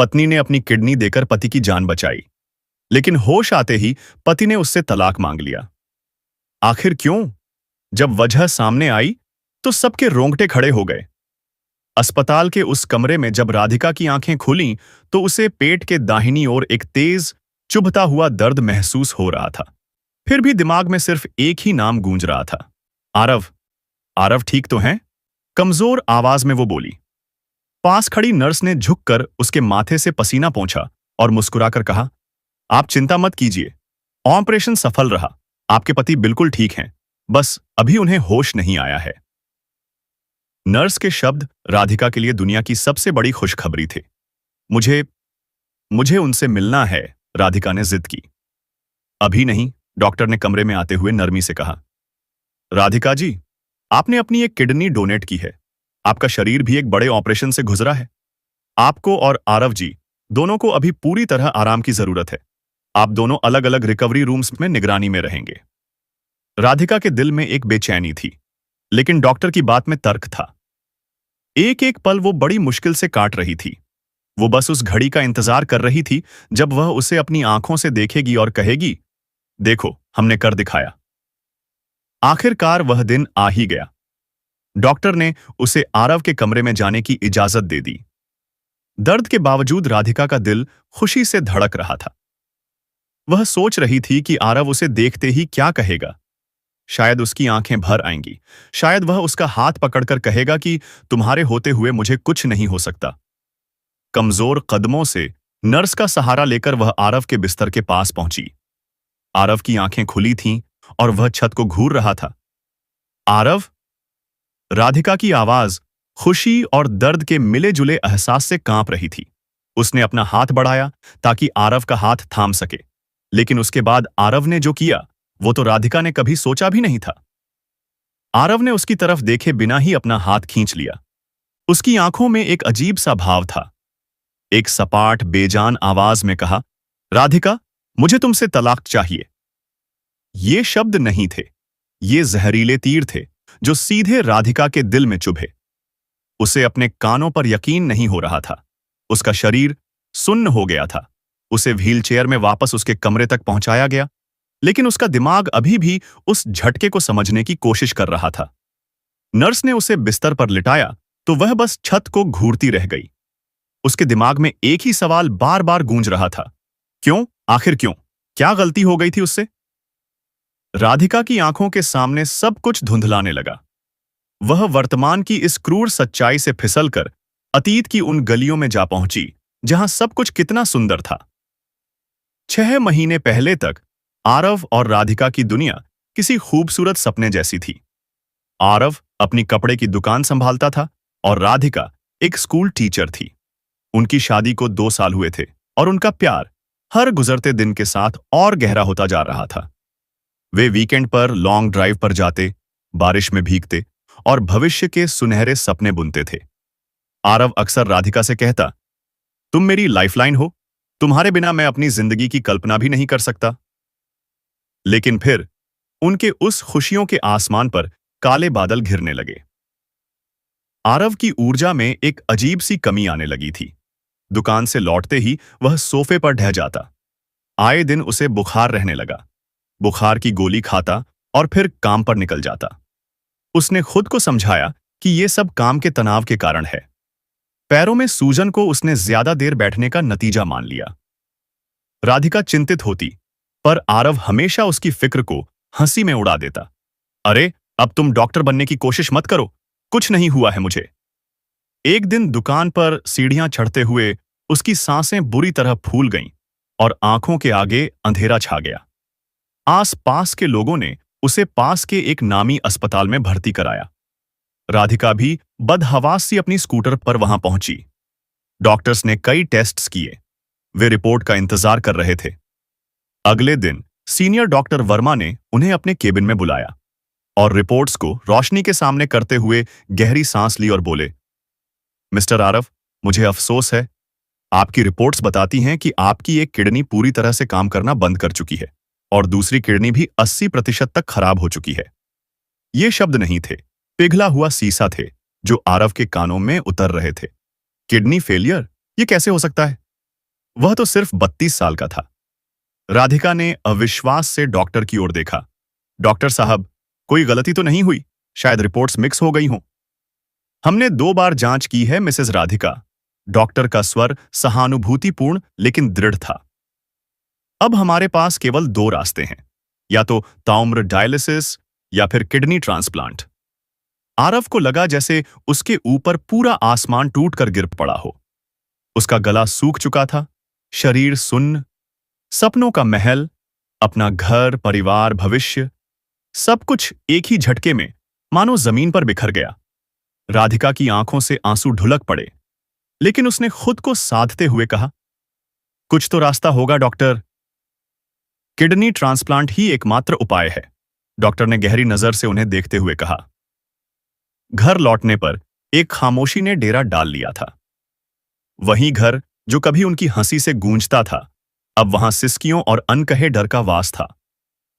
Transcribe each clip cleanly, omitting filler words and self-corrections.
पत्नी ने अपनी किडनी देकर पति की जान बचाई, लेकिन होश आते ही पति ने उससे तलाक मांग लिया। आखिर क्यों? जब वजह सामने आई तो सबके रोंगटे खड़े हो गए। अस्पताल के उस कमरे में जब राधिका की आंखें खुलीं तो उसे पेट के दाहिनी ओर एक तेज, चुभता हुआ दर्द महसूस हो रहा था। फिर भी दिमाग में सिर्फ एक ही नाम गूंज रहा था, आरव। आरव ठीक तो हैं? कमजोर आवाज में वो बोली। पास खड़ी नर्स ने झुककर उसके माथे से पसीना पोंछा और मुस्कुराकर कहा, आप चिंता मत कीजिए, ऑपरेशन सफल रहा, आपके पति बिल्कुल ठीक हैं, बस अभी उन्हें होश नहीं आया है। नर्स के शब्द राधिका के लिए दुनिया की सबसे बड़ी खुशखबरी थे। मुझे मुझे उनसे मिलना है, राधिका ने जिद की। अभी नहीं, डॉक्टर ने कमरे में आते हुए नरमी से कहा। राधिका जी, आपने अपनी एक किडनी डोनेट की है, आपका शरीर भी एक बड़े ऑपरेशन से गुजरा है। आपको और आरव जी दोनों को अभी पूरी तरह आराम की जरूरत है। आप दोनों अलग अलग रिकवरी रूम्स में निगरानी में रहेंगे। राधिका के दिल में एक बेचैनी थी, लेकिन डॉक्टर की बात में तर्क था। एक एक पल वो बड़ी मुश्किल से काट रही थी। वो बस उस घड़ी का इंतजार कर रही थी जब वह उसे अपनी आंखों से देखेगी और कहेगी, देखो, हमने कर दिखाया। आखिरकार वह दिन आ ही गया। डॉक्टर ने उसे आरव के कमरे में जाने की इजाजत दे दी। दर्द के बावजूद राधिका का दिल खुशी से धड़क रहा था। वह सोच रही थी कि आरव उसे देखते ही क्या कहेगा। शायद उसकी आंखें भर आएंगी, शायद वह उसका हाथ पकड़कर कहेगा कि तुम्हारे होते हुए मुझे कुछ नहीं हो सकता। कमजोर कदमों से नर्स का सहारा लेकर वह आरव के बिस्तर के पास पहुंची। आरव की आंखें खुली थीं और वह छत को घूर रहा था। आरव? राधिका की आवाज खुशी और दर्द के मिले जुले एहसास से कांप रही थी। उसने अपना हाथ बढ़ाया ताकि आरव का हाथ थाम सके, लेकिन उसके बाद आरव ने जो किया वो तो राधिका ने कभी सोचा भी नहीं था। आरव ने उसकी तरफ देखे बिना ही अपना हाथ खींच लिया। उसकी आंखों में एक अजीब सा भाव था। एक सपाट बेजान आवाज में कहा, राधिका, मुझे तुमसे तलाक चाहिए। ये शब्द नहीं थे, ये जहरीले तीर थे जो सीधे राधिका के दिल में चुभे। उसे अपने कानों पर यकीन नहीं हो रहा था। उसका शरीर सुन्न हो गया था। उसे व्हीलचेयर में वापस उसके कमरे तक पहुंचाया गया, लेकिन उसका दिमाग अभी भी उस झटके को समझने की कोशिश कर रहा था। नर्स ने उसे बिस्तर पर लिटाया तो वह बस छत को घूरती रह गई। उसके दिमाग में एक ही सवाल बार बार गूंज रहा था, क्यों? आखिर क्यों? क्या गलती हो गई थी उससे? राधिका की आंखों के सामने सब कुछ धुंधलाने लगा। वह वर्तमान की इस क्रूर सच्चाई से फिसलकर अतीत की उन गलियों में जा पहुंची जहां सब कुछ कितना सुंदर था। 6 महीने पहले तक आरव और राधिका की दुनिया किसी खूबसूरत सपने जैसी थी। आरव अपनी कपड़े की दुकान संभालता था और राधिका एक स्कूल टीचर थी। उनकी शादी को 2 साल हुए थे और उनका प्यार हर गुजरते दिन के साथ और गहरा होता जा रहा था। वे वीकेंड पर लॉन्ग ड्राइव पर जाते, बारिश में भीगते और भविष्य के सुनहरे सपने बुनते थे। आरव अक्सर राधिका से कहता, तुम मेरी लाइफलाइन हो, तुम्हारे बिना मैं अपनी जिंदगी की कल्पना भी नहीं कर सकता। लेकिन फिर उनके उस खुशियों के आसमान पर काले बादल घिरने लगे। आरव की ऊर्जा में एक अजीब सी कमी आने लगी थी। दुकान से लौटते ही वह सोफे पर ढह जाता। आए दिन उसे बुखार रहने लगा। बुखार की गोली खाता और फिर काम पर निकल जाता। उसने खुद को समझाया कि यह सब काम के तनाव के कारण है। पैरों में सूजन को उसने ज्यादा देर बैठने का नतीजा मान लिया। राधिका चिंतित होती, पर आरव हमेशा उसकी फिक्र को हंसी में उड़ा देता। अरे, अब तुम डॉक्टर बनने की कोशिश मत करो, कुछ नहीं हुआ है मुझे। एक दिन दुकान पर सीढ़ियां चढ़ते हुए उसकी सांसें बुरी तरह फूल गईं और आंखों के आगे अंधेरा छा गया। आस-पास के लोगों ने उसे पास के एक नामी अस्पताल में भर्ती कराया। राधिका भी बदहवास सी अपनी स्कूटर पर वहां पहुंची। डॉक्टर्स ने कई टेस्ट्स किए। वे रिपोर्ट का इंतजार कर रहे थे। अगले दिन सीनियर डॉक्टर वर्मा ने उन्हें अपने केबिन में बुलाया और रिपोर्ट्स को रोशनी के सामने करते हुए गहरी सांस ली और बोले, मिस्टर आरव, मुझे अफसोस है, आपकी रिपोर्ट्स बताती हैं कि आपकी एक किडनी पूरी तरह से काम करना बंद कर चुकी है और दूसरी किडनी भी 80% तक खराब हो चुकी है। ये शब्द नहीं थे, पिघला हुआ सीसा थे जो आरव के कानों में उतर रहे थे। Kidney failure? ये कैसे हो सकता है? वह तो सिर्फ 32 साल का था। राधिका ने अविश्वास से डॉक्टर की ओर देखा। डॉक्टर साहब, कोई गलती तो नहीं हुई? शायद रिपोर्ट्स मिक्स हो गई हों। हमने 2 बार जांच की है मिसेस राधिका। डॉक्टर का स्वर सहानुभूतिपूर्ण लेकिन दृढ़ था। अब हमारे पास केवल 2 रास्ते हैं, या तो ताउम्र डायलिसिस या फिर किडनी ट्रांसप्लांट। आरव को लगा जैसे उसके ऊपर पूरा आसमान टूटकर गिर पड़ा हो। उसका गला सूख चुका था, शरीर सुन्न, सपनों का महल, अपना घर, परिवार, भविष्य, सब कुछ एक ही झटके में मानो जमीन पर बिखर गया। राधिका की आंखों से आंसू ढुलक पड़े, लेकिन उसने खुद को साधते हुए कहा, कुछ तो रास्ता होगा डॉक्टर। किडनी ट्रांसप्लांट ही एकमात्र उपाय है, डॉक्टर ने गहरी नजर से उन्हें देखते हुए कहा। घर लौटने पर एक खामोशी ने डेरा डाल लिया था। वही घर जो कभी उनकी हंसी से गूंजता था, अब वहां सिसकियों और अनकहे डर का वास था।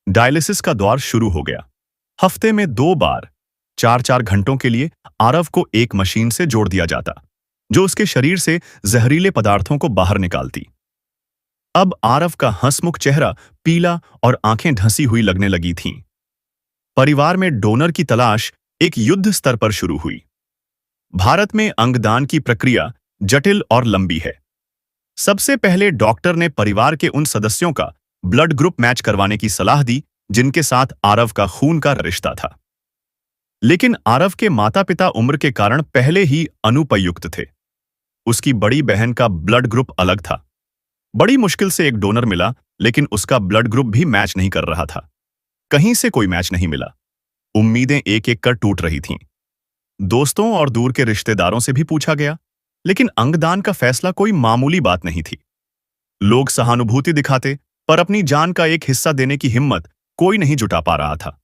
डायलिसिस का दौर शुरू हो गया। हफ्ते में 2 बार 4-4 घंटों के लिए आरव को एक मशीन से जोड़ दिया जाता, जो उसके शरीर से जहरीले पदार्थों को बाहर निकालती। अब आरव का हंसमुख चेहरा पीला और आंखें धंसी हुई लगने लगी थीं। परिवार में डोनर की तलाश एक युद्ध स्तर पर शुरू हुई। भारत में अंगदान की प्रक्रिया जटिल और लंबी है। सबसे पहले डॉक्टर ने परिवार के उन सदस्यों का ब्लड ग्रुप मैच करवाने की सलाह दी जिनके साथ आरव का खून का रिश्ता था। लेकिन आरव के माता पिता उम्र के कारण पहले ही अनुपयुक्त थे। उसकी बड़ी बहन का ब्लड ग्रुप अलग था। बड़ी मुश्किल से एक डोनर मिला, लेकिन उसका ब्लड ग्रुप भी मैच नहीं कर रहा था। कहीं से कोई मैच नहीं मिला। उम्मीदें एक एक कर टूट रही थीं। दोस्तों और दूर के रिश्तेदारों से भी पूछा गया, लेकिन अंगदान का फैसला कोई मामूली बात नहीं थी। लोग सहानुभूति दिखाते, पर अपनी जान का एक हिस्सा देने की हिम्मत कोई नहीं जुटा पा रहा था।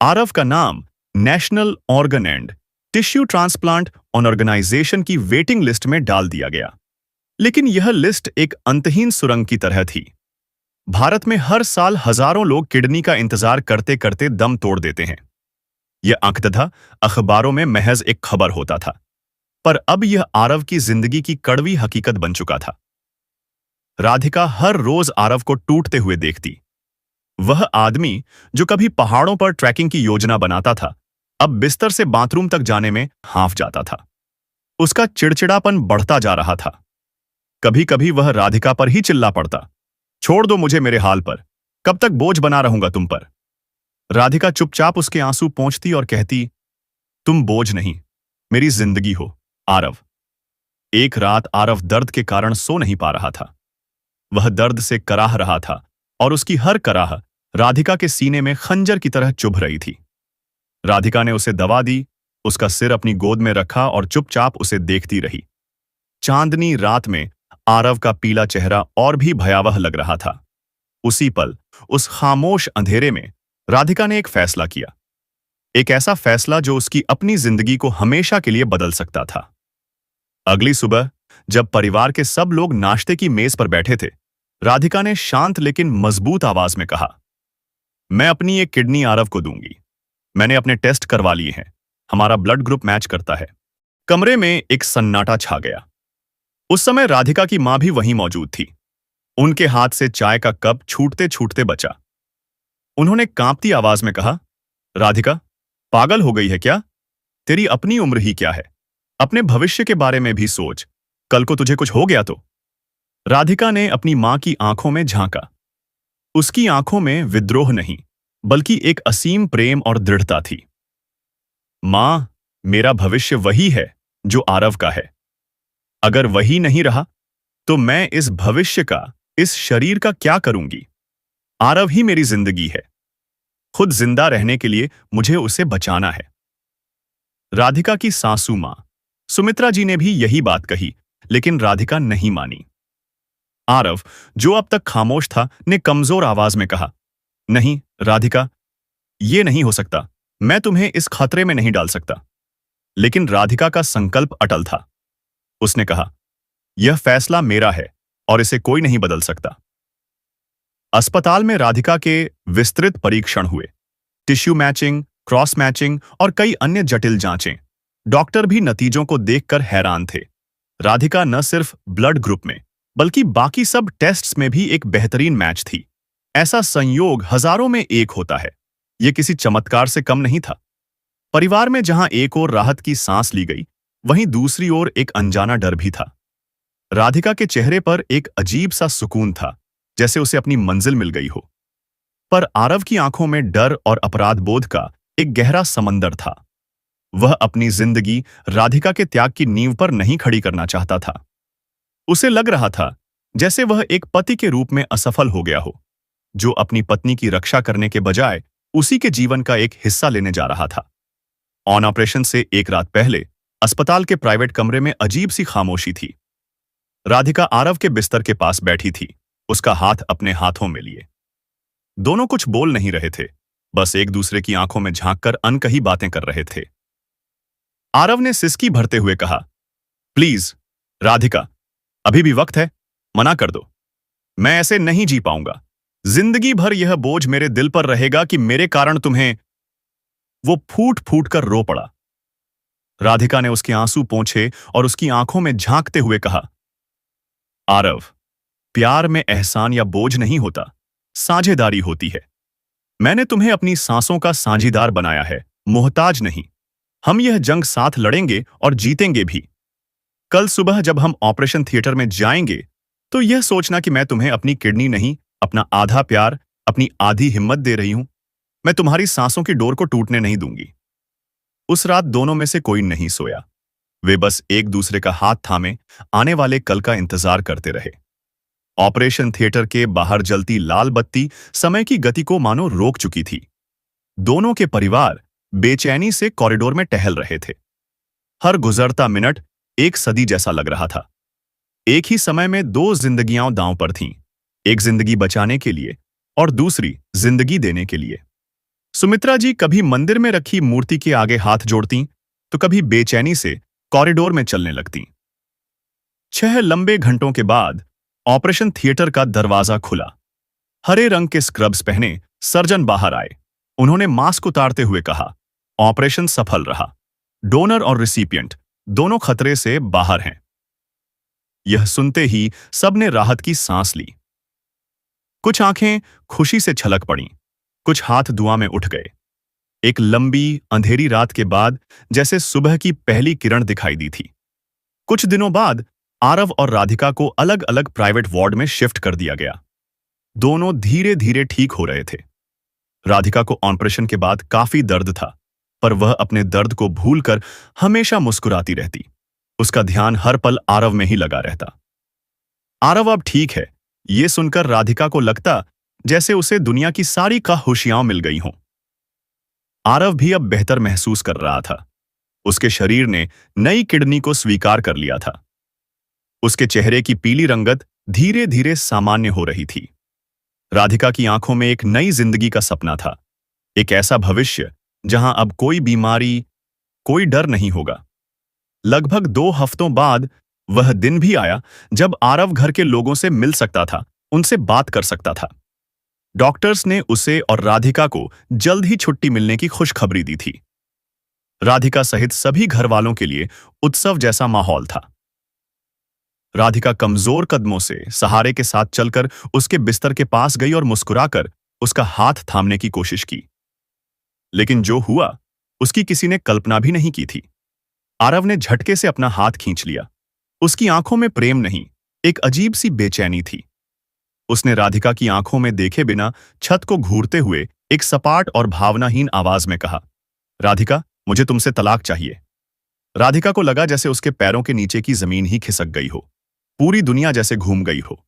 आरव का नाम national organ and tissue transplant organization की वेटिंग लिस्ट में डाल दिया गया। लेकिन यह लिस्ट एक अंतहीन सुरंग की तरह थी। भारत में हर साल हजारों लोग किडनी का इंतजार करते करते दम तोड़ देते हैं। यह अंकतः अखबारों में महज एक खबर होता था, पर अब यह आरव की जिंदगी की कड़वी हकीकत बन चुका था। राधिका हर रोज आरव को टूटते हुए देखती। वह आदमी जो कभी पहाड़ों पर ट्रैकिंग की योजना बनाता था, अब बिस्तर से बाथरूम तक जाने में हांफ जाता था। उसका चिड़चिड़ापन बढ़ता जा रहा था। कभी कभी वह राधिका पर ही चिल्ला पड़ता, छोड़ दो मुझे मेरे हाल पर, कब तक बोझ बना रहूंगा तुम पर। राधिका चुपचाप उसके आंसू पोंछती और कहती, तुम बोझ नहीं, मेरी जिंदगी हो आरव। एक रात आरव दर्द के कारण सो नहीं पा रहा था। वह दर्द से कराह रहा था और उसकी हर कराह राधिका के सीने में खंजर की तरह चुभ रही थी। राधिका ने उसे दवा दी, उसका सिर अपनी गोद में रखा और चुपचाप उसे देखती रही। चांदनी रात में आरव का पीला चेहरा और भी भयावह लग रहा था। उसी पल, उस खामोश अंधेरे में राधिका ने एक फैसला किया। एक ऐसा फैसला जो उसकी अपनी जिंदगी को हमेशा के लिए बदल सकता था। अगली सुबह जब परिवार के सब लोग नाश्ते की मेज पर बैठे थे, राधिका ने शांत लेकिन मजबूत आवाज में कहा, मैं अपनी एक किडनी आरव को दूंगी। मैंने अपने टेस्ट करवा लिए हैं, हमारा ब्लड ग्रुप मैच करता है। कमरे में एक सन्नाटा छा गया। उस समय राधिका की मां भी वहीं मौजूद थी। उनके हाथ से चाय का कप छूटते छूटते बचा। उन्होंने कांपती आवाज में कहा, राधिका, पागल हो गई है क्या? तेरी अपनी उम्र ही क्या है? अपने भविष्य के बारे में भी सोच, कल को तुझे कुछ हो गया तो। राधिका ने अपनी मां की आंखों में झांका। उसकी आंखों में विद्रोह नहीं, बल्कि एक असीम प्रेम और दृढ़ता थी। मां, मेरा भविष्य वही है जो आरव का है। अगर वही नहीं रहा, तो मैं इस भविष्य का, इस शरीर का क्या करूंगी? आरव ही मेरी जिंदगी है। खुद जिंदा रहने के लिए मुझे उसे बचाना है। राधिका की सासू मां सुमित्रा जी ने भी यही बात कही, लेकिन राधिका नहीं मानी। आरव, जो अब तक खामोश था, ने कमजोर आवाज में कहा, नहीं राधिका, ये नहीं हो सकता। मैं तुम्हें इस खतरे में नहीं डाल सकता। लेकिन राधिका का संकल्प अटल था। उसने कहा, यह फैसला मेरा है और इसे कोई नहीं बदल सकता। अस्पताल में राधिका के विस्तृत परीक्षण हुए, टिश्यू मैचिंग, क्रॉस मैचिंग और कई अन्य जटिल जांचें। डॉक्टर भी नतीजों को देखकर हैरान थे। राधिका न सिर्फ ब्लड ग्रुप में, बल्कि बाकी सब टेस्ट्स में भी एक बेहतरीन मैच थी। ऐसा संयोग हजारों में एक होता है। यह किसी चमत्कार से कम नहीं था। परिवार में जहां एक ओर राहत की सांस ली गई, वहीं दूसरी ओर एक अनजाना डर भी था। राधिका के चेहरे पर एक अजीब सा सुकून था, जैसे उसे अपनी मंजिल मिल गई हो। पर आरव की आंखों में डर और अपराध बोध का एक गहरा समंदर था। वह अपनी जिंदगी राधिका के त्याग की नींव पर नहीं खड़ी करना चाहता था। उसे लग रहा था जैसे वह एक पति के रूप में असफल हो गया हो, जो अपनी पत्नी की रक्षा करने के बजाय उसी के जीवन का एक हिस्सा लेने जा रहा था। ऑन ऑपरेशन से एक रात पहले अस्पताल के प्राइवेट कमरे में अजीब सी खामोशी थी। राधिका आरव के बिस्तर के पास बैठी थी, उसका हाथ अपने हाथों में लिए। दोनों कुछ बोल नहीं रहे थे, बस एक दूसरे की आंखों में झांककर अनकही बातें कर रहे थे। आरव ने सिसकी भरते हुए कहा, प्लीज राधिका, अभी भी वक्त है, मना कर दो। मैं ऐसे नहीं जी पाऊंगा। जिंदगी भर यह बोझ मेरे दिल पर रहेगा कि मेरे कारण तुम्हें। वो फूट फूट कर रो पड़ा। राधिका ने उसके आंसू पोंछे और उसकी आंखों में झांकते हुए कहा, आरव, प्यार में एहसान या बोझ नहीं होता, साझेदारी होती है। मैंने तुम्हें अपनी सांसों का साझीदार बनाया है, मोहताज नहीं। हम यह जंग साथ लड़ेंगे और जीतेंगे भी। कल सुबह जब हम ऑपरेशन थिएटर में जाएंगे, तो यह सोचना कि मैं तुम्हें अपनी किडनी नहीं, अपना आधा प्यार, अपनी आधी हिम्मत दे रही हूं। मैं तुम्हारी सांसों की डोर को टूटने नहीं दूंगी। उस रात दोनों में से कोई नहीं सोया। वे बस एक दूसरे का हाथ थामे आने वाले कल का इंतजार करते रहे। ऑपरेशन थिएटर के बाहर जलती लाल बत्ती समय की गति को मानो रोक चुकी थी। दोनों के परिवार बेचैनी से कॉरिडोर में टहल रहे थे। हर गुजरता मिनट एक सदी जैसा लग रहा था। एक ही समय में दो जिंदगियां दांव पर थीं, एक जिंदगी बचाने के लिए और दूसरी जिंदगी देने के लिए। सुमित्रा जी कभी मंदिर में रखी मूर्ति के आगे हाथ जोड़ती, तो कभी बेचैनी से कॉरिडोर में चलने लगती। 6 लंबे घंटों के बाद ऑपरेशन थिएटर का दरवाजा खुला। हरे रंग के स्क्रब्स पहने सर्जन बाहर आए। उन्होंने मास्क उतारते हुए कहा, ऑपरेशन सफल रहा। डोनर और रिसिपिएंट दोनों खतरे से बाहर हैं। यह सुनते ही सबने राहत की सांस ली। कुछ आंखें खुशी से छलक पड़ीं, कुछ हाथ दुआ में उठ गए। एक लंबी अंधेरी रात के बाद जैसे सुबह की पहली किरण दिखाई दी थी। कुछ दिनों बाद आरव और राधिका को अलग अलग प्राइवेट वार्ड में शिफ्ट कर दिया गया। दोनों धीरे धीरे ठीक हो रहे थे। राधिका को ऑपरेशन के बाद काफी दर्द था, पर वह अपने दर्द को भूलकर हमेशा मुस्कुराती रहती। उसका ध्यान हर पल आरव में ही लगा रहता। आरव अब ठीक है, ये सुनकर राधिका को लगता जैसे उसे दुनिया की सारी खुशियां मिल गई हों। आरव भी अब बेहतर महसूस कर रहा था। उसके शरीर ने नई किडनी को स्वीकार कर लिया था। उसके चेहरे की पीली रंगत धीरे धीरे सामान्य हो रही थी। राधिका की आंखों में एक नई जिंदगी का सपना था, एक ऐसा भविष्य जहां अब कोई बीमारी, कोई डर नहीं होगा। लगभग 2 हफ्तों बाद वह दिन भी आया जब आरव घर के लोगों से मिल सकता था, उनसे बात कर सकता था। डॉक्टर्स ने उसे और राधिका को जल्द ही छुट्टी मिलने की खुशखबरी दी थी। राधिका सहित सभी घर वालों के लिए उत्सव जैसा माहौल था। राधिका कमजोर कदमों से सहारे के साथ चलकर उसके बिस्तर के पास गई और मुस्कुराकर उसका हाथ थामने की कोशिश की। लेकिन जो हुआ उसकी किसी ने कल्पना भी नहीं की थी। आरव ने झटके से अपना हाथ खींच लिया। उसकी आंखों में प्रेम नहीं, एक अजीब सी बेचैनी थी। उसने राधिका की आंखों में देखे बिना छत को घूरते हुए एक सपाट और भावनाहीन आवाज में कहा, राधिका, मुझे तुमसे तलाक चाहिए। राधिका को लगा जैसे उसके पैरों के नीचे की जमीन ही खिसक गई हो, पूरी दुनिया जैसे घूम गई हो।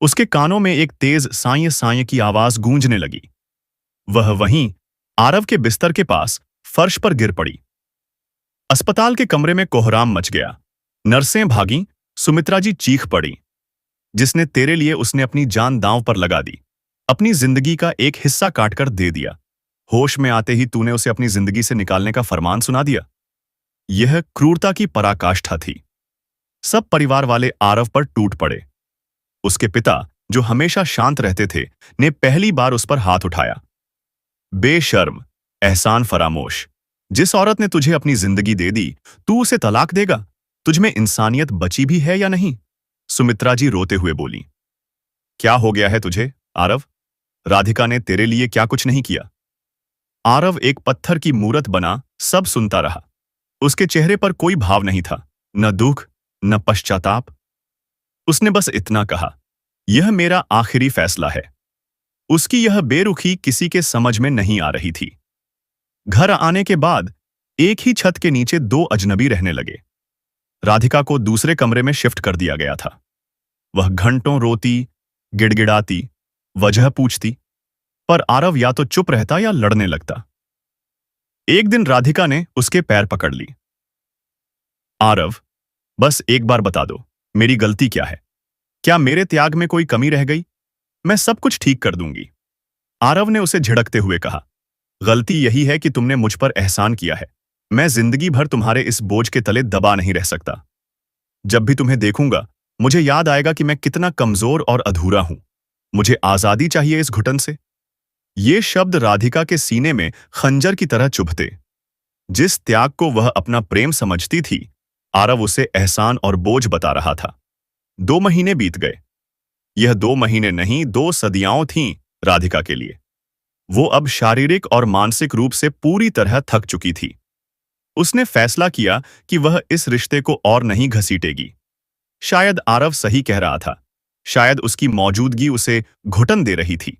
उसके कानों में एक तेज साय साय की आवाज गूंजने लगी। वह वहीं आरव के बिस्तर के पास फर्श पर गिर पड़ी। अस्पताल के कमरे में कोहराम मच गया। नर्सें भागीं, सुमित्रा जी चीख पड़ी। जिसने तेरे लिए उसने अपनी जान दांव पर लगा दी, अपनी जिंदगी का एक हिस्सा काटकर दे दिया। होश में आते ही तूने उसे अपनी जिंदगी से निकालने का फरमान सुना दिया। यह क्रूरता की पराकाष्ठा थी। सब परिवार वाले आरव पर टूट पड़े। उसके पिता, जो हमेशा शांत रहते थे, ने पहली बार उस पर हाथ उठाया। बेशर्म, एहसान फरामोश, जिस औरत ने तुझे अपनी जिंदगी दे दी, तू उसे तलाक देगा? तुझमें इंसानियत बची भी है या नहीं? सुमित्रा जी रोते हुए बोली। क्या हो गया है तुझे, आरव? राधिका ने तेरे लिए क्या कुछ नहीं किया? आरव एक पत्थर की मूरत बना सब सुनता रहा। उसके चेहरे पर कोई भाव नहीं था, न दुख, न पश्चाताप। उसने बस इतना कहा, यह मेरा आखिरी फैसला है। उसकी यह बेरुखी किसी के समझ में नहीं आ रही थी। घर आने के बाद एक ही छत के नीचे दो अजनबी रहने लगे। राधिका को दूसरे कमरे में शिफ्ट कर दिया गया था। वह घंटों रोती, गिड़गिड़ाती, वजह पूछती, पर आरव या तो चुप रहता या लड़ने लगता। एक दिन राधिका ने उसके पैर पकड़ ली। आरव, बस एक बार बता दो, मेरी गलती क्या है? क्या मेरे त्याग में कोई कमी रह गई? मैं सब कुछ ठीक कर दूंगी। आरव ने उसे झिड़कते हुए कहा, गलती यही है कि तुमने मुझ पर एहसान किया है। मैं जिंदगी भर तुम्हारे इस बोझ के तले दबा नहीं रह सकता। जब भी तुम्हें देखूंगा, मुझे याद आएगा कि मैं कितना कमजोर और अधूरा हूं। मुझे आजादी चाहिए इस घुटन से। ये शब्द राधिका के सीने में खंजर की तरह चुभते। जिस त्याग को वह अपना प्रेम समझती थी, आरव उसे एहसान और बोझ बता रहा था। 2 महीने बीत गए। यह 2 महीने नहीं, 2 सदियां थीं राधिका के लिए। वो अब शारीरिक और मानसिक रूप से पूरी तरह थक चुकी थी। उसने फैसला किया कि वह इस रिश्ते को और नहीं घसीटेगी। शायद आरव सही कह रहा था। शायद उसकी मौजूदगी उसे घुटन दे रही थी।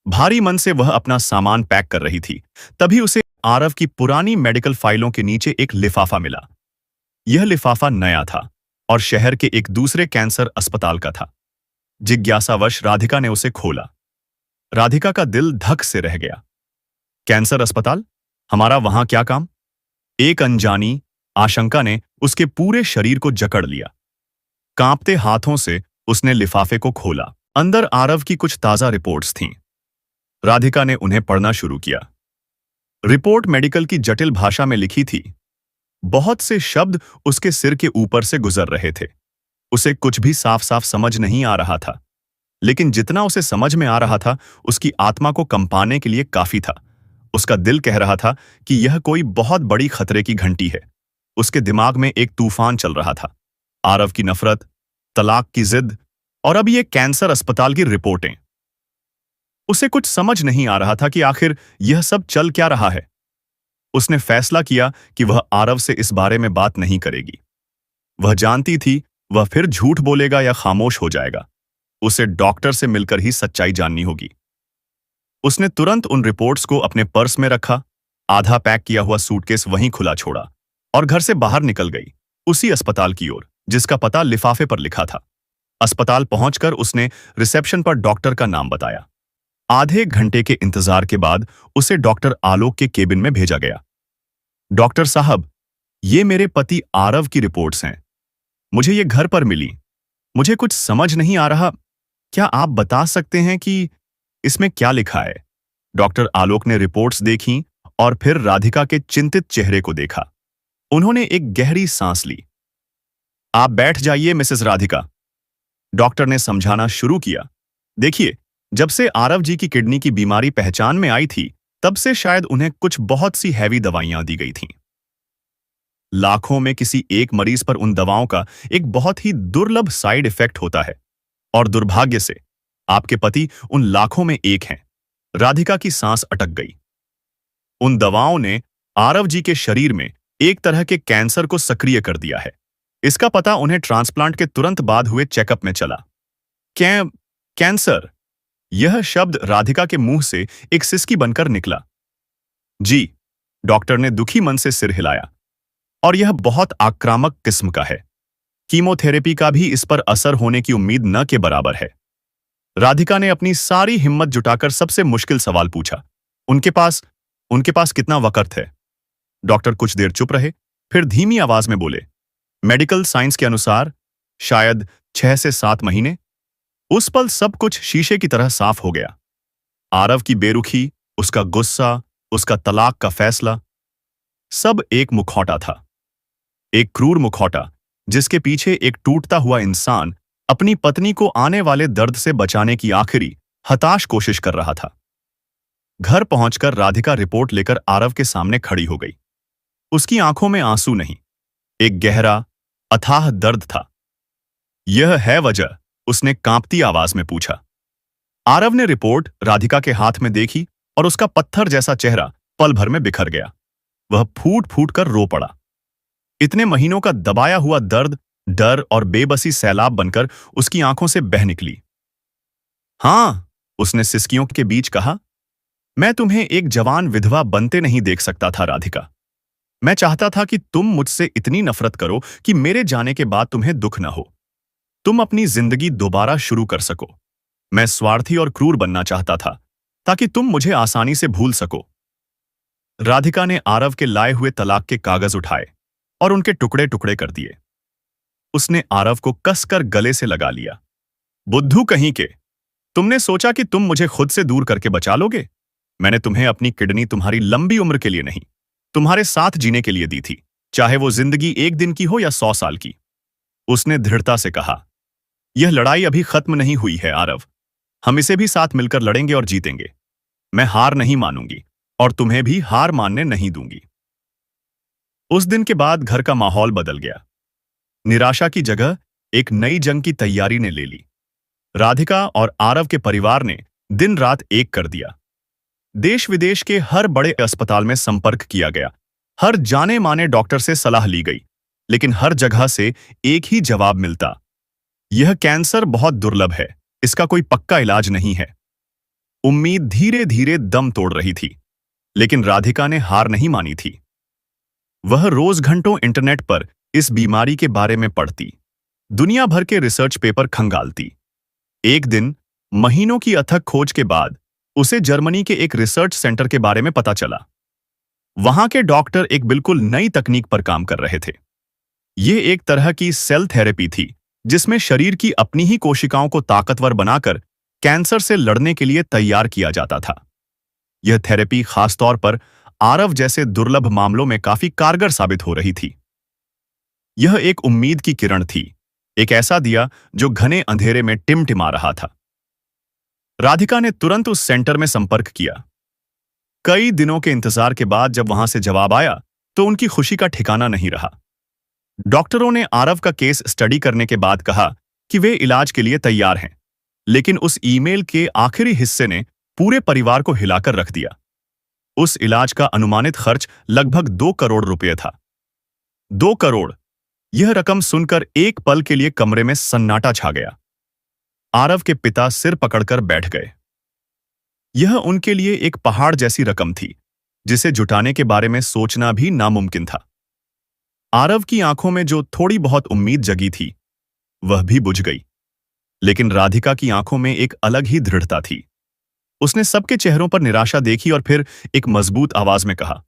भारी मन से वह अपना सामान पैक कर रही थी, तभी उसे आरव की पुरानी मेडिकल फाइलों के नीचे एक लिफाफा मिला। यह लिफाफा नया था और शहर के एक दूसरे कैंसर अस्पताल का था। जिज्ञासावश राधिका ने उसे खोला। राधिका का दिल धक से रह गया। कैंसर अस्पताल? हमारा वहां क्या काम? एक अनजानी आशंका ने उसके पूरे शरीर को जकड़ लिया। कांपते हाथों से उसने लिफाफे को खोला। अंदर आरव की कुछ ताजा रिपोर्ट्स थीं। राधिका ने उन्हें पढ़ना शुरू किया। रिपोर्ट मेडिकल की जटिल भाषा में लिखी थी। बहुत से शब्द उसके सिर के ऊपर से गुजर रहे थे। उसे कुछ भी साफ साफ समझ नहीं आ रहा था, लेकिन जितना उसे समझ में आ रहा था, उसकी आत्मा को कंपाने के लिए काफी था। उसका दिल कह रहा था कि यह कोई बहुत बड़ी खतरे की घंटी है। उसके दिमाग में एक तूफान चल रहा था। आरव की नफरत, तलाक की जिद, और अब ये कैंसर अस्पताल की रिपोर्टें। उसे कुछ समझ नहीं आ रहा था कि आखिर यह सब चल क्या रहा है। उसने फैसला किया कि वह आरव से इस बारे में बात नहीं करेगी। वह जानती थी वह फिर झूठ बोलेगा या खामोश हो जाएगा। उसे डॉक्टर से मिलकर ही सच्चाई जाननी होगी। उसने तुरंत उन रिपोर्ट्स को अपने पर्स में रखा, आधा पैक किया हुआ सूटकेस वहीं खुला छोड़ा और घर से बाहर निकल गई, उसी अस्पताल की ओर जिसका पता लिफाफे पर लिखा था। अस्पताल पहुंचकर उसने रिसेप्शन पर डॉक्टर का नाम बताया। आधे घंटे के इंतजार के बाद उसे डॉक्टर आलोक के केबिन में भेजा गया। डॉक्टर साहब, ये मेरे पति आरव की रिपोर्ट्स हैं। मुझे ये घर पर मिली। मुझे कुछ समझ नहीं आ रहा। क्या आप बता सकते हैं कि इसमें क्या लिखा है? डॉक्टर आलोक ने रिपोर्ट्स देखीं और फिर राधिका के चिंतित चेहरे को देखा। उन्होंने एक गहरी सांस ली। आप बैठ जाइए मिसेस राधिका, डॉक्टर ने समझाना शुरू किया। देखिए, जब से आरव जी की किडनी की बीमारी पहचान में आई थी, तब से शायद उन्हें कुछ बहुत सी हैवी दवाइयां दी गई थीं। लाखों में किसी एक मरीज पर उन दवाओं का एक बहुत ही दुर्लभ साइड इफेक्ट होता है, और दुर्भाग्य से आपके पति उन लाखों में एक हैं। राधिका की सांस अटक गई। उन दवाओं ने आरव जी के शरीर में एक तरह के कैंसर को सक्रिय कर दिया है। इसका पता उन्हें ट्रांसप्लांट के तुरंत बाद हुए चेकअप में चला। कैंसर? यह शब्द राधिका के मुंह से एक सिसकी बनकर निकला। जी, डॉक्टर ने दुखी मन से सिर हिलाया। और यह बहुत आक्रामक किस्म का है। कीमोथेरेपी का भी इस पर असर होने की उम्मीद न के बराबर है। राधिका ने अपनी सारी हिम्मत जुटाकर सबसे मुश्किल सवाल पूछा। उनके पास कितना वक्त है? डॉक्टर कुछ देर चुप रहे, फिर धीमी आवाज में बोले, मेडिकल साइंस के अनुसार शायद 6 से 7 महीने। उस पल सब कुछ शीशे की तरह साफ हो गया। आरव की बेरुखी, उसका गुस्सा, उसका तलाक का फैसला, सब एक मुखौटा था। एक क्रूर मुखौटा जिसके पीछे एक टूटता हुआ इंसान अपनी पत्नी को आने वाले दर्द से बचाने की आखिरी हताश कोशिश कर रहा था। घर पहुंचकर राधिका रिपोर्ट लेकर आरव के सामने खड़ी हो गई। उसकी आंखों में आंसू नहीं, एक गहरा, अथाह दर्द था। यह है वजह? उसने कांपती आवाज में पूछा। आरव ने रिपोर्ट राधिका के हाथ में देखी और उसका पत्थर जैसा चेहरा पल भर में बिखर गया। वह फूट फूट कर रो पड़ा। इतने महीनों का दबाया हुआ दर्द, डर और बेबसी सैलाब बनकर उसकी आंखों से बह निकली। हां, उसने सिसकियों के बीच कहा, मैं तुम्हें एक जवान विधवा बनते नहीं देख सकता था राधिका। मैं चाहता था कि तुम मुझसे इतनी नफरत करो कि मेरे जाने के बाद तुम्हें दुख न हो। तुम अपनी जिंदगी दोबारा शुरू कर सको। मैं स्वार्थी और क्रूर बनना चाहता था ताकि तुम मुझे आसानी से भूल सको। राधिका ने आरव के लाए हुए तलाक के कागज उठाए और उनके टुकड़े टुकड़े कर दिए। उसने आरव को कसकर गले से लगा लिया। बुद्धू कहीं के, तुमने सोचा कि तुम मुझे खुद से दूर करके बचा लोगे? मैंने तुम्हें अपनी किडनी तुम्हारी लंबी उम्र के लिए नहीं, तुम्हारे साथ जीने के लिए दी थी, चाहे वो जिंदगी 1 दिन की हो या 100 साल की। उसने दृढ़ता से कहा, यह लड़ाई अभी खत्म नहीं हुई है आरव। हम इसे भी साथ मिलकर लड़ेंगे और जीतेंगे। मैं हार नहीं मानूंगी और तुम्हें भी हार मानने नहीं दूंगी। उस दिन के बाद घर का माहौल बदल गया। निराशा की जगह एक नई जंग की तैयारी ने ले ली। राधिका और आरव के परिवार ने दिन रात एक कर दिया। देश विदेश के हर बड़े अस्पताल में संपर्क किया गया। हर जाने माने डॉक्टर से सलाह ली गई, लेकिन हर जगह से एक ही जवाब मिलता, यह कैंसर बहुत दुर्लभ है, इसका कोई पक्का इलाज नहीं है। उम्मीद धीरे धीरे दम तोड़ रही थी, लेकिन राधिका ने हार नहीं मानी थी। वह रोज घंटों इंटरनेट पर इस बीमारी के बारे में पढ़ती, दुनिया भर के रिसर्च पेपर खंगालती। एक दिन, महीनों की अथक खोज के बाद, उसे जर्मनी के एक रिसर्च सेंटर के बारे में पता चला। वहां के डॉक्टर एक बिल्कुल नई तकनीक पर काम कर रहे थे। ये एक तरह की सेल थेरेपी थी, जिसमें शरीर की अपनी ही कोशिकाओं को ताकतवर बनाकर कैंसर से लड़ने के लिए तैयार किया जाता था। यह थेरेपी खासतौर पर आरव जैसे दुर्लभ मामलों में काफी कारगर साबित हो रही थी। यह एक उम्मीद की किरण थी, एक ऐसा दिया जो घने अंधेरे में टिमटिमा रहा था। राधिका ने तुरंत उस सेंटर में संपर्क किया। कई दिनों के इंतजार के बाद जब वहां से जवाब आया, तो उनकी खुशी का ठिकाना नहीं रहा। डॉक्टरों ने आरव का केस स्टडी करने के बाद कहा कि वे इलाज के लिए तैयार हैं, लेकिन उस ईमेल के आखिरी हिस्से ने पूरे परिवार को हिलाकर रख दिया। उस इलाज का अनुमानित खर्च लगभग 2 करोड़ रुपए था। 2 करोड़! यह रकम सुनकर एक पल के लिए कमरे में सन्नाटा छा गया। आरव के पिता सिर पकड़कर बैठ गए। यह उनके लिए एक पहाड़ जैसी रकम थी, जिसे जुटाने के बारे में सोचना भी नामुमकिन था। आरव की आंखों में जो थोड़ी बहुत उम्मीद जगी थी, वह भी बुझ गई। लेकिन राधिका की आंखों में एक अलग ही दृढ़ता थी। उसने सबके चेहरों पर निराशा देखी और फिर एक मजबूत आवाज में कहा,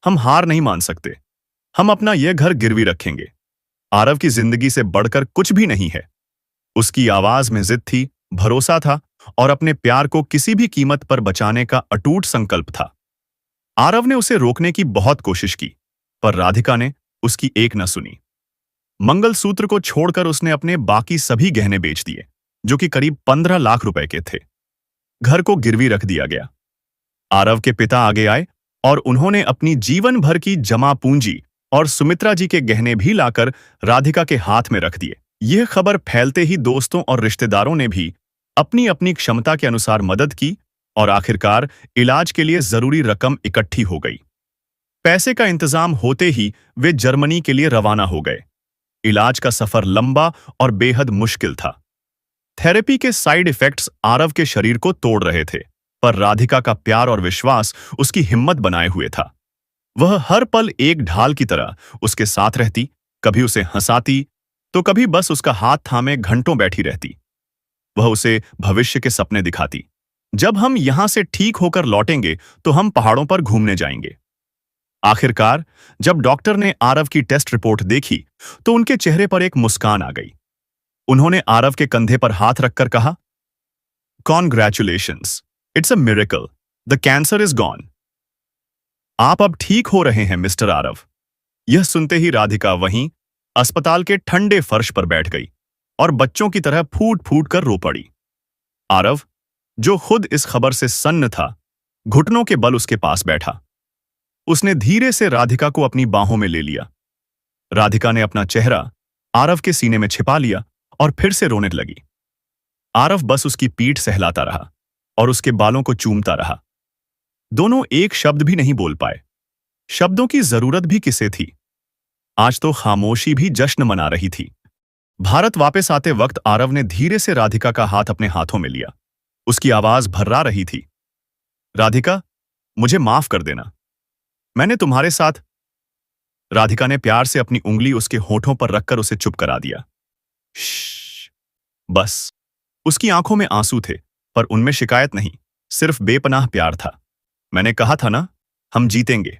हम हार नहीं मान सकते। हम अपना यह घर गिरवी रखेंगे। आरव की जिंदगी से बढ़कर कुछ भी नहीं है। उसकी आवाज में जिद थी, भरोसा था और अपने प्यार को किसी भी कीमत पर बचाने का अटूट संकल्प था। आरव ने उसे रोकने की बहुत कोशिश की, पर राधिका ने उसकी एक न सुनी। मंगलसूत्र को छोड़कर उसने अपने बाकी सभी गहने बेच दिए, जो कि करीब 15 लाख रुपए के थे। घर को गिरवी रख दिया गया। आरव के पिता आगे आए और उन्होंने अपनी जीवन भर की जमा पूंजी और सुमित्रा जी के गहने भी लाकर राधिका के हाथ में रख दिए। यह खबर फैलते ही दोस्तों और रिश्तेदारों ने भी अपनी अपनी क्षमता के अनुसार मदद की और आखिरकार इलाज के लिए जरूरी रकम इकट्ठी हो गई। पैसे का इंतजाम होते ही वे जर्मनी के लिए रवाना हो गए। इलाज का सफर लंबा और बेहद मुश्किल था। थेरेपी के साइड इफेक्ट्स आरव के शरीर को तोड़ रहे थे, पर राधिका का प्यार और विश्वास उसकी हिम्मत बनाए हुए था। वह हर पल एक ढाल की तरह उसके साथ रहती, कभी उसे हंसाती, तो कभी बस उसका हाथ थामे घंटों बैठी रहती। वह उसे भविष्य के सपने दिखाती। जब हम यहां से ठीक होकर लौटेंगे तो हम पहाड़ों पर घूमने जाएंगे। आखिरकार जब डॉक्टर ने आरव की टेस्ट रिपोर्ट देखी, तो उनके चेहरे पर एक मुस्कान आ गई। उन्होंने आरव के कंधे पर हाथ रखकर कहा, congratulations, it's a miracle, the cancer is gone. आप अब ठीक हो रहे हैं मिस्टर आरव। यह सुनते ही राधिका वहीं अस्पताल के ठंडे फर्श पर बैठ गई और बच्चों की तरह फूट फूट कर रो पड़ी। आरव, जो खुद इस खबर से सन्न था, घुटनों के बल उसके पास बैठा। उसने धीरे से राधिका को अपनी बाहों में ले लिया। राधिका ने अपना चेहरा आरव के सीने में छिपा लिया और फिर से रोने लगी। आरव बस उसकी पीठ सहलाता रहा और उसके बालों को चूमता रहा। दोनों एक शब्द भी नहीं बोल पाए। शब्दों की जरूरत भी किसे थी? आज तो खामोशी भी जश्न मना रही थी। भारत वापस आते वक्त आरव ने धीरे से राधिका का हाथ अपने हाथों में लिया। उसकी आवाज भर्रा रही थी। राधिका, मुझे माफ कर देना। मैंने तुम्हारे साथ। राधिका ने प्यार से अपनी उंगली उसके होठों पर रखकर उसे चुप करा दिया। श्श, बस। उसकी आंखों में आंसू थे, पर उनमें शिकायत नहीं, सिर्फ बेपनाह प्यार था। मैंने कहा था ना, हम जीतेंगे।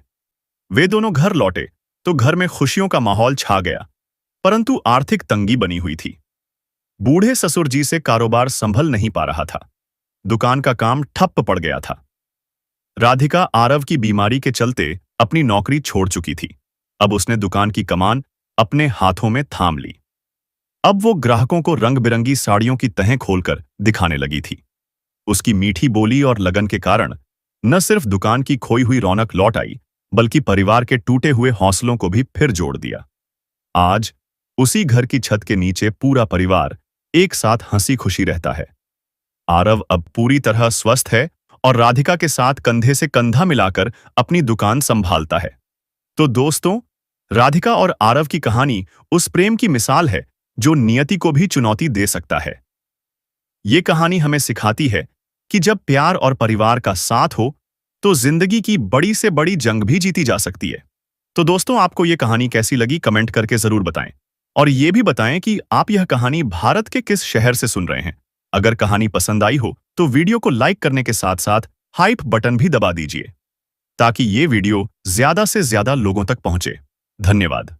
वे दोनों घर लौटे तो घर में खुशियों का माहौल छा गया, परंतु आर्थिक तंगी बनी हुई थी। बूढ़े ससुर जी से कारोबार संभल नहीं पा रहा था। दुकान का काम ठप्प पड़ गया था। राधिका आरव की बीमारी के चलते अपनी नौकरी छोड़ चुकी थी। अब उसने दुकान की कमान अपने हाथों में थाम ली। अब वो ग्राहकों को रंग बिरंगी साड़ियों की तहें खोलकर दिखाने लगी थी। उसकी मीठी बोली और लगन के कारण न सिर्फ दुकान की खोई हुई रौनक लौट आई, बल्कि परिवार के टूटे हुए हौसलों को भी फिर जोड़ दिया। आज उसी घर की छत के नीचे पूरा परिवार एक साथ हंसी खुशी रहता है। आरव अब पूरी तरह स्वस्थ है और राधिका के साथ कंधे से कंधा मिलाकर अपनी दुकान संभालता है। तो दोस्तों, राधिका और आरव की कहानी उस प्रेम की मिसाल है जो नियति को भी चुनौती दे सकता है। ये कहानी हमें सिखाती है कि जब प्यार और परिवार का साथ हो तो जिंदगी की बड़ी से बड़ी जंग भी जीती जा सकती है। तो दोस्तों, आपको ये कहानी कैसी लगी कमेंट करके जरूर बताएं। और ये भी बताएं कि आप यह कहानी भारत के किस शहर से सुन रहे हैं। अगर कहानी पसंद आई हो तो वीडियो को लाइक करने के साथ साथ हाइप बटन भी दबा दीजिए, ताकि ये वीडियो ज्यादा से ज्यादा लोगों तक पहुंचे। धन्यवाद।